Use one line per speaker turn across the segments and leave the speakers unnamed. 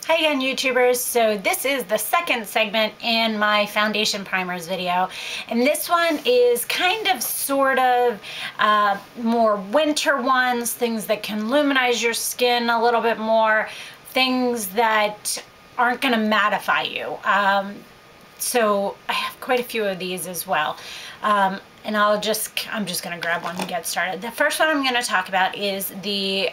Hi again, YouTubers. So this is the second segment in my foundation primers video, and this one is kind of sort of more winter ones, things that can luminize your skin a little bit more, things that aren't going to mattify you. So I have quite a few of these as well. And I'm just going to grab one and get started. The first one I'm going to talk about is the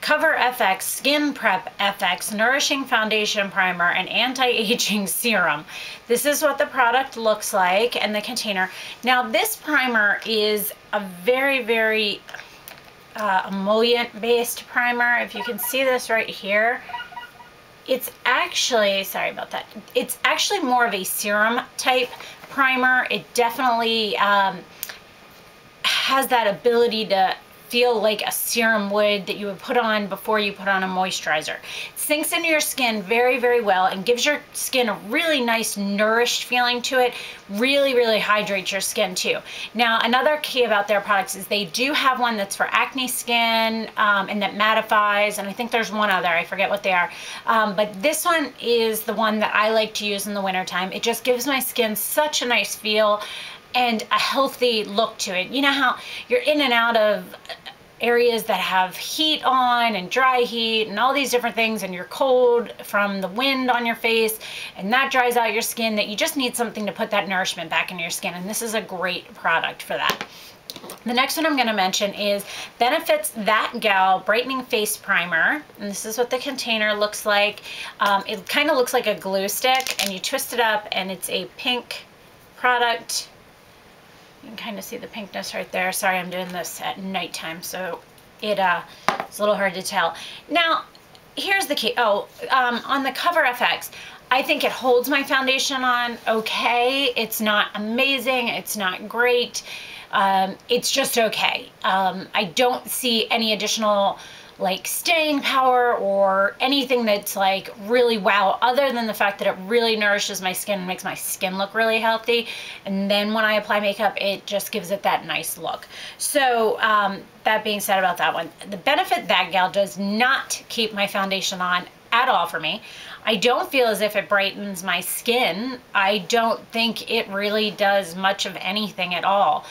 Cover FX Skin Prep FX Nourishing Foundation Primer and Anti-Aging Serum. This is what the product looks like in the container. Now this primer is a very emollient based primer. If you can see this right here, it's actually, sorry about that, it's actually more of a serum type primer. It definitely has that ability to feel like a serum would that you would put on before you put on a moisturizer. It sinks into your skin very well and gives your skin a really nice nourished feeling to it. Really hydrates your skin too. Now another key about their products is they do have one that's for acne skin and that mattifies, and I think there's one other, I forget what they are, but this one is the one that I like to use in the wintertime. It just gives my skin such a nice feel and a healthy look to it. You know how you're in and out of areas that have heat on and dry heat and all these different things, and you're cold from the wind on your face, and that dries out your skin, that you just need something to put that nourishment back in your skin, and this is a great product for that. The next one I'm going to mention is Benefit's That Gal Brightening Face Primer, and this is what the container looks like. It kind of looks like a glue stick, and you twist it up, and it's a pink product. You can kind of see the pinkness right there. Sorry, I'm doing this at nighttime, so it's a little hard to tell. Now, here's the key. On the Cover FX, I think it holds my foundation on okay. It's not amazing. It's not great. It's just okay. I don't see any additional like staying power or anything that's like really wow, other than the fact that it really nourishes my skin and makes my skin look really healthy, and then when I apply makeup it just gives it that nice look. So that being said about that one, the Benefit That Gal does not keep my foundation on at all for me. I don't feel as if it brightens my skin. I don't think it really does much of anything at all.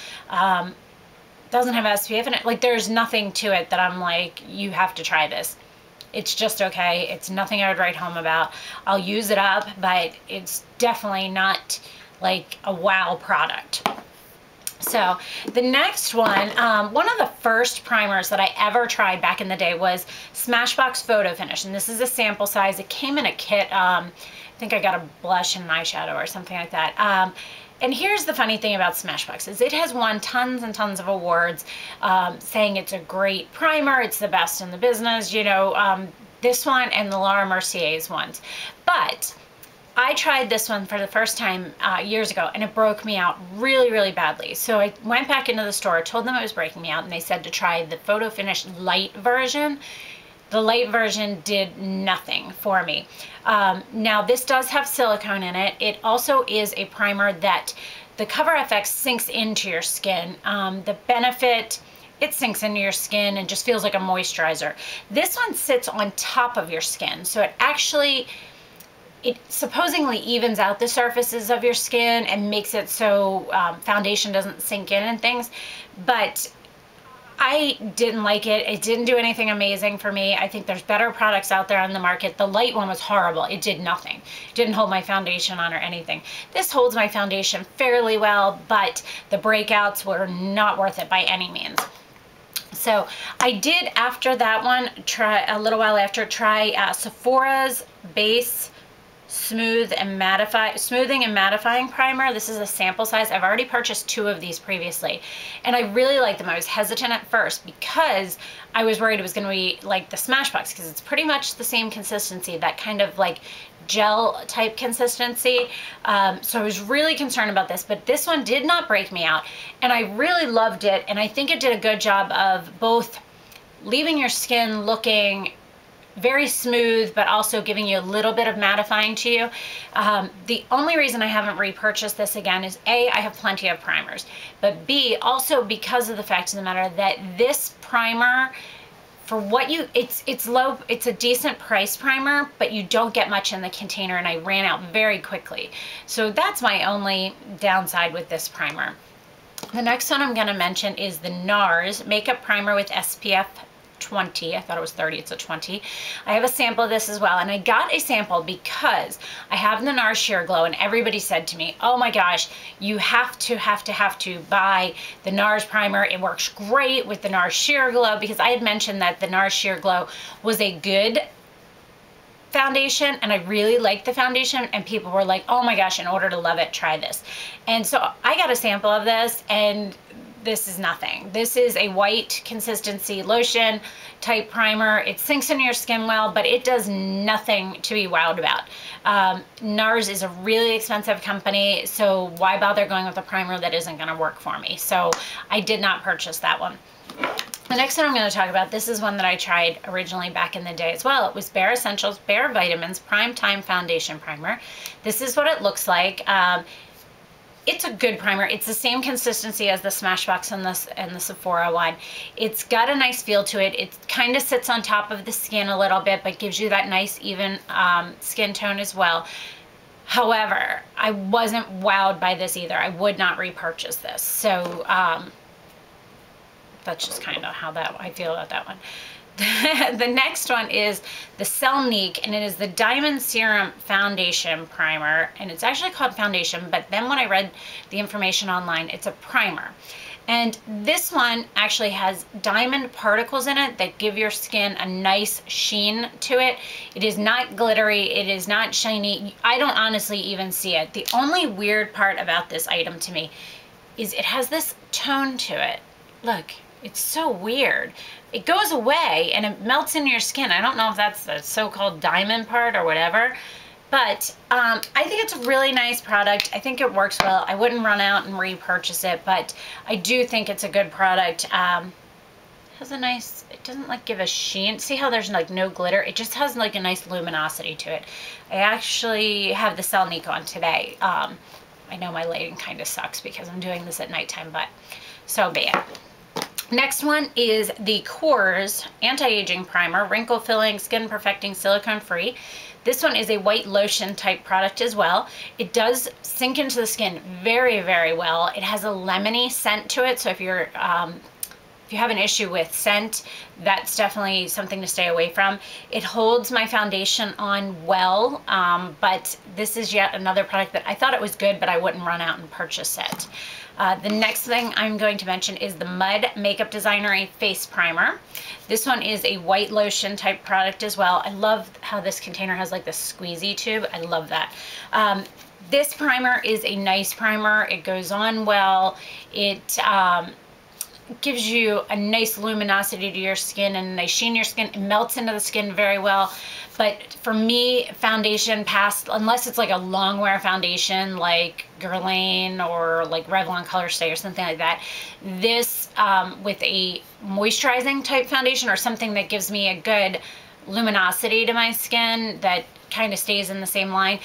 Doesn't have SPF in it. Like, there's nothing to it that I'm like, you have to try this. It's just okay. It's nothing I would write home about. I'll use it up, but it's definitely not like a wow product. So the next one of the first primers that I ever tried back in the day was Smashbox Photo Finish, and this is a sample size. It came in a kit. I think I got a blush and an eyeshadow or something like that. And here's the funny thing about Smashbox is it has won tons and tons of awards, saying it's a great primer, it's the best in the business, you know, this one and the Laura Mercier's ones. But I tried this one for the first time years ago, and it broke me out really badly. So I went back into the store, told them it was breaking me out, and they said to try the Photo Finish light version. The light version did nothing for me. Now this does have silicone in it. It also is a primer that the Cover FX sinks into your skin. The Benefit, it sinks into your skin and just feels like a moisturizer. This one sits on top of your skin, so it supposedly evens out the surfaces of your skin and makes it so foundation doesn't sink in and things, but I didn't like it. It didn't do anything amazing for me. I think there's better products out there on the market. The light one was horrible. It did nothing. It didn't hold my foundation on or anything. This holds my foundation fairly well, but the breakouts were not worth it by any means. So I did, after that one, a little while after, try Sephora's Base Smoothing and Mattifying Primer. This is a sample size. I've already purchased 2 of these previously, and I really like them. I was hesitant at first because I was worried it was going to be like the Smashbox, because it's pretty much the same consistency, that kind of like gel type consistency. So I was really concerned about this, but this one did not break me out, and I really loved it, and I think it did a good job of both leaving your skin looking very smooth, but also giving you a little bit of mattifying to you. The only reason I haven't repurchased this again is A, I have plenty of primers, but B, also because of the fact of the matter that this primer for what you, it's low, it's a decent price primer, but you don't get much in the container, and I ran out very quickly. So that's my only downside with this primer. The next one I'm going to mention is the NARS Makeup Primer with SPF 20. I thought it was 30, it's a 20. I have a sample of this as well, and I got a sample because I have the NARS Sheer Glow, and everybody said to me, oh my gosh, you have to buy the NARS primer. It works great with the NARS Sheer Glow, because I had mentioned that the NARS Sheer Glow was a good foundation, and I really liked the foundation, and people were like, oh my gosh, in order to love it, try this. And so I got a sample of this, and this is nothing. This is a white consistency lotion type primer. It sinks into your skin well, but it does nothing to be wowed about. NARS is a really expensive company, so why bother going with a primer that isn't going to work for me? So I did not purchase that one. The next one I'm going to talk about, this is one that I tried originally back in the day as well. It was Bare Essentials Bare Vitamins Prime Time Foundation Primer. This is what it looks like. It's a good primer. It's the same consistency as the Smashbox and the Sephora one. It's got a nice feel to it. It kind of sits on top of the skin a little bit, but gives you that nice even skin tone as well. However, I wasn't wowed by this either. I would not repurchase this. So that's just kind of how I feel about that one. The next one is the Celnique, and it is the Diamond Serum Foundation Primer, and it's actually called foundation, but then when I read the information online, it's a primer. And this one actually has diamond particles in it that give your skin a nice sheen to it. It is not glittery, it is not shiny. I don't honestly even see it. The only weird part about this item to me is it has this tone to it. Look, it's so weird. It goes away and it melts into your skin. I don't know if that's the so-called diamond part or whatever, but I think it's a really nice product. I think it works well. I wouldn't run out and repurchase it, but I do think it's a good product. It has a nice, it doesn't like give a sheen. See how there's like no glitter? It just has like a nice luminosity to it. I actually have the Celnique on today. I know my lighting kind of sucks because I'm doing this at nighttime, but so be it. Next one is the Kors Anti-Aging Primer, Wrinkle Filling, Skin Perfecting, Silicone Free. This one is a white lotion type product as well. It does sink into the skin very, very well. It has a lemony scent to it, so if you have an issue with scent, that's definitely something to stay away from. It holds my foundation on well, but this is yet another product that I thought it was good, but I wouldn't run out and purchase it. The next thing I'm going to mention is the Mud Makeup Designery Face Primer. This one is a white lotion type product as well. I love how this container has like this squeezy tube. I love that. This primer is a nice primer. It goes on well. It gives you a nice luminosity to your skin and a nice sheen to your skin. It melts into the skin very well. But for me, foundation past, unless it's like a long wear foundation like Guerlain or like Revlon Color Stay or something like that, this with a moisturizing type foundation or something that gives me a good luminosity to my skin that kind of stays in the same line,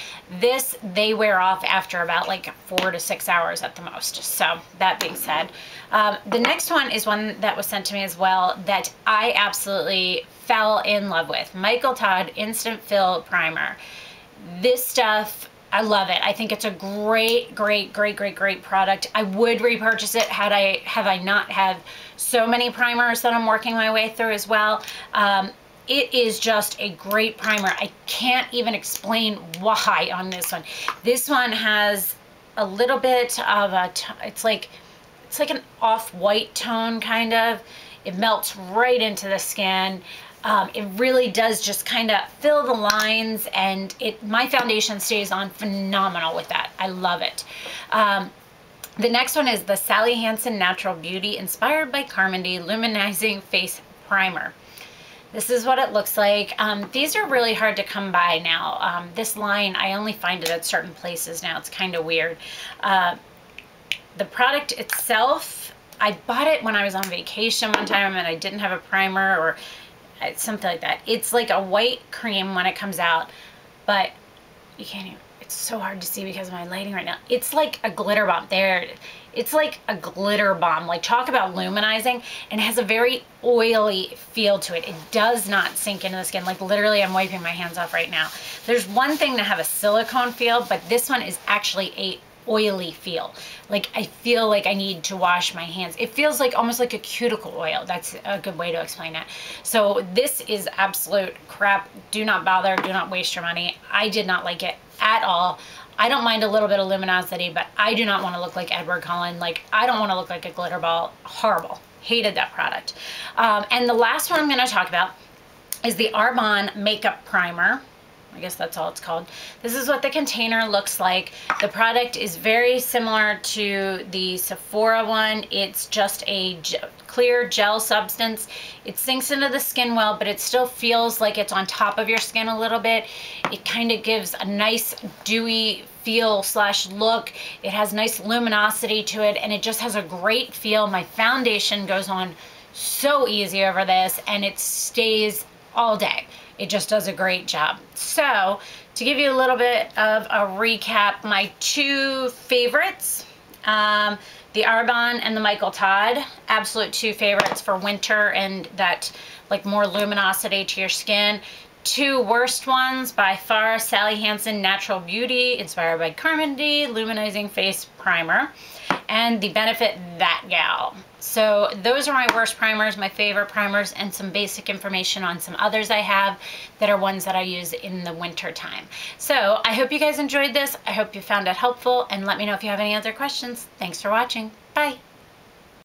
they wear off after about like 4 to 6 hours at the most. So that being said, the next one is one that was sent to me as well that I absolutely fell in love with. Michael Todd Instant Fill Primer. This stuff, I love it. I think it's a great product. I would repurchase it have I not had so many primers that I'm working my way through as well. It is just a great primer. I can't even explain why on this one. This one has a little bit of a, it's like an off-white tone kind of. It melts right into the skin. It really does just kind of fill the lines, and my foundation stays on phenomenal with that. I love it. The next one is the Sally Hansen Natural Beauty Inspired by Carmody Luminizing Face Primer. This is what it looks like. These are really hard to come by now. This line, I only find it at certain places now. It's kind of weird. The product itself, I bought it when I was on vacation one time and I didn't have a primer or something like that. It's like a white cream when it comes out, but you can't even, it's so hard to see because of my lighting right now. It's like a glitter bomb. There, it's like a glitter bomb. Like, talk about luminizing, and it has a very oily feel to it. It does not sink into the skin. Like, literally, I'm wiping my hands off right now. There's one thing to have a silicone feel, but this one is actually a oily feel. Like, I feel like I need to wash my hands. It feels like almost like a cuticle oil. That's a good way to explain it. So this is absolute crap. Do not bother. Do not waste your money. I did not like it at all. I don't mind a little bit of luminosity, but I do not want to look like Edward Cullen. Like, I don't want to look like a glitter ball. Horrible. Hated that product. And the last one I'm going to talk about is the Armond Makeup Primer. I guess that's all it's called. This is what the container looks like. The product is very similar to the Sephora one. It's just a clear gel substance. It sinks into the skin well, but it still feels like it's on top of your skin a little bit. It kind of gives a nice dewy feel slash look. It has nice luminosity to it, and it just has a great feel. My foundation goes on so easy over this, and it stays all day. It just does a great job. So, to give you a little bit of a recap, my two favorites, the Armond and the Michael Todd, absolute two favorites for winter and that like more luminosity to your skin. Two worst ones, by far, Sally Hansen Natural Beauty, inspired by Carmody, Luminizing Face Primer, and the Benefit That Gal. So those are my worst primers, my favorite primers, and some basic information on some others I have that are ones that I use in the winter time. So I hope you guys enjoyed this. I hope you found it helpful, and let me know if you have any other questions. Thanks for watching. Bye.